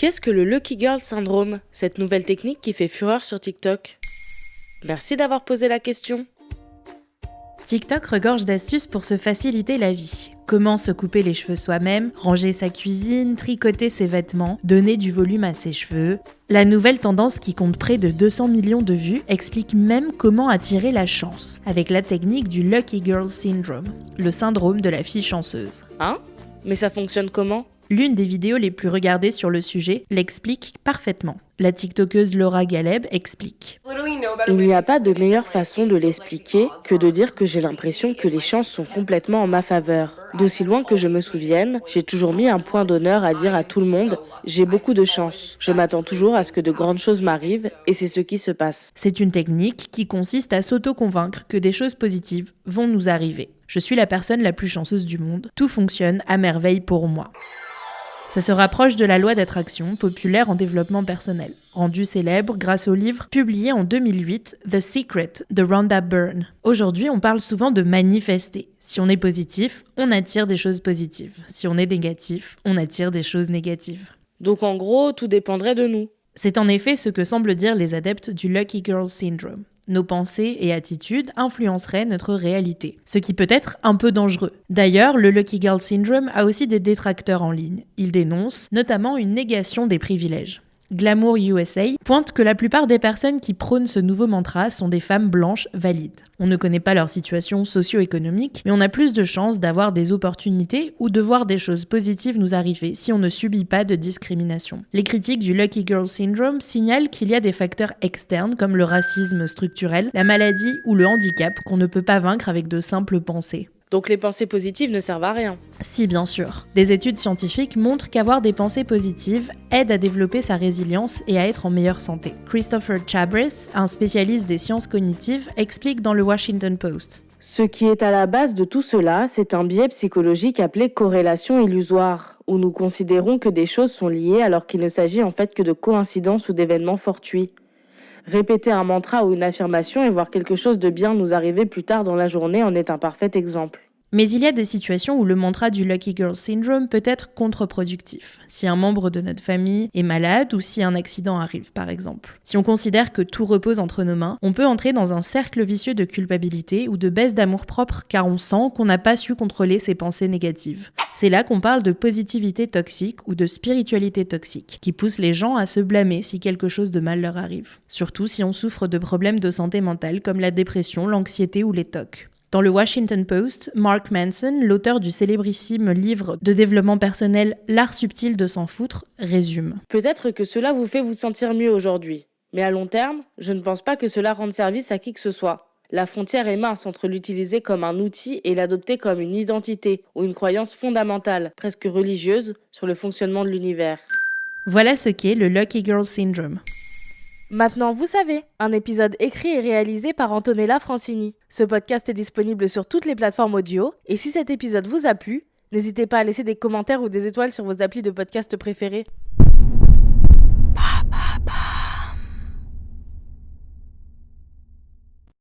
Qu'est-ce que le Lucky Girl Syndrome, cette nouvelle technique qui fait fureur sur TikTok? Merci d'avoir posé la question. TikTok regorge d'astuces pour se faciliter la vie. Comment se couper les cheveux soi-même, ranger sa cuisine, tricoter ses vêtements, donner du volume à ses cheveux. La nouvelle tendance qui compte près de 200 millions de vues explique même comment attirer la chance, avec la technique du Lucky Girl Syndrome, le syndrome de la fille chanceuse. Hein? Mais ça fonctionne comment? L'une des vidéos les plus regardées sur le sujet l'explique parfaitement. La tiktokeuse Laura Galeb explique. Il n'y a pas de meilleure façon de l'expliquer que de dire que j'ai l'impression que les chances sont complètement en ma faveur. D'aussi loin que je me souvienne, j'ai toujours mis un point d'honneur à dire à tout le monde « j'ai beaucoup de chance ». Je m'attends toujours à ce que de grandes choses m'arrivent et c'est ce qui se passe. C'est une technique qui consiste à s'auto-convaincre que des choses positives vont nous arriver. Je suis la personne la plus chanceuse du monde. Tout fonctionne à merveille pour moi. Ça se rapproche de la loi d'attraction, populaire en développement personnel, rendue célèbre grâce au livre publié en 2008, The Secret de Rhonda Byrne. Aujourd'hui, on parle souvent de manifester. Si on est positif, on attire des choses positives. Si on est négatif, on attire des choses négatives. Donc en gros, tout dépendrait de nous. C'est en effet ce que semblent dire les adeptes du Lucky Girl Syndrome. Nos pensées et attitudes influenceraient notre réalité, ce qui peut être un peu dangereux. D'ailleurs, le Lucky Girl Syndrome a aussi des détracteurs en ligne. Il dénonce notamment une négation des privilèges. Glamour USA pointe que la plupart des personnes qui prônent ce nouveau mantra sont des femmes blanches valides. On ne connaît pas leur situation socio-économique, mais on a plus de chances d'avoir des opportunités ou de voir des choses positives nous arriver si on ne subit pas de discrimination. Les critiques du Lucky Girl Syndrome signalent qu'il y a des facteurs externes comme le racisme structurel, la maladie ou le handicap qu'on ne peut pas vaincre avec de simples pensées. Donc les pensées positives ne servent à rien. Si, bien sûr. Des études scientifiques montrent qu'avoir des pensées positives aide à développer sa résilience et à être en meilleure santé. Christopher Chabris, un spécialiste des sciences cognitives, explique dans le Washington Post. Ce qui est à la base de tout cela, c'est un biais psychologique appelé corrélation illusoire, où nous considérons que des choses sont liées alors qu'il ne s'agit en fait que de coïncidences ou d'événements fortuits. Répéter un mantra ou une affirmation et voir quelque chose de bien nous arriver plus tard dans la journée en est un parfait exemple. Mais il y a des situations où le mantra du Lucky Girl Syndrome peut être contre-productif. Si un membre de notre famille est malade ou si un accident arrive, par exemple. Si on considère que tout repose entre nos mains, on peut entrer dans un cercle vicieux de culpabilité ou de baisse d'amour-propre car on sent qu'on n'a pas su contrôler ses pensées négatives. C'est là qu'on parle de positivité toxique ou de spiritualité toxique, qui pousse les gens à se blâmer si quelque chose de mal leur arrive. Surtout si on souffre de problèmes de santé mentale comme la dépression, l'anxiété ou les TOC. Dans le Washington Post, Mark Manson, l'auteur du célébrissime livre de développement personnel L'art subtil de s'en foutre, résume. Peut-être que cela vous fait vous sentir mieux aujourd'hui. Mais à long terme, je ne pense pas que cela rende service à qui que ce soit. La frontière est mince entre l'utiliser comme un outil et l'adopter comme une identité ou une croyance fondamentale, presque religieuse, sur le fonctionnement de l'univers. Voilà ce qu'est le Lucky Girl Syndrome. Maintenant, vous savez, un épisode écrit et réalisé par Antonella Francini. Ce podcast est disponible sur toutes les plateformes audio, et si cet épisode vous a plu, n'hésitez pas à laisser des commentaires ou des étoiles sur vos applis de podcast préférés.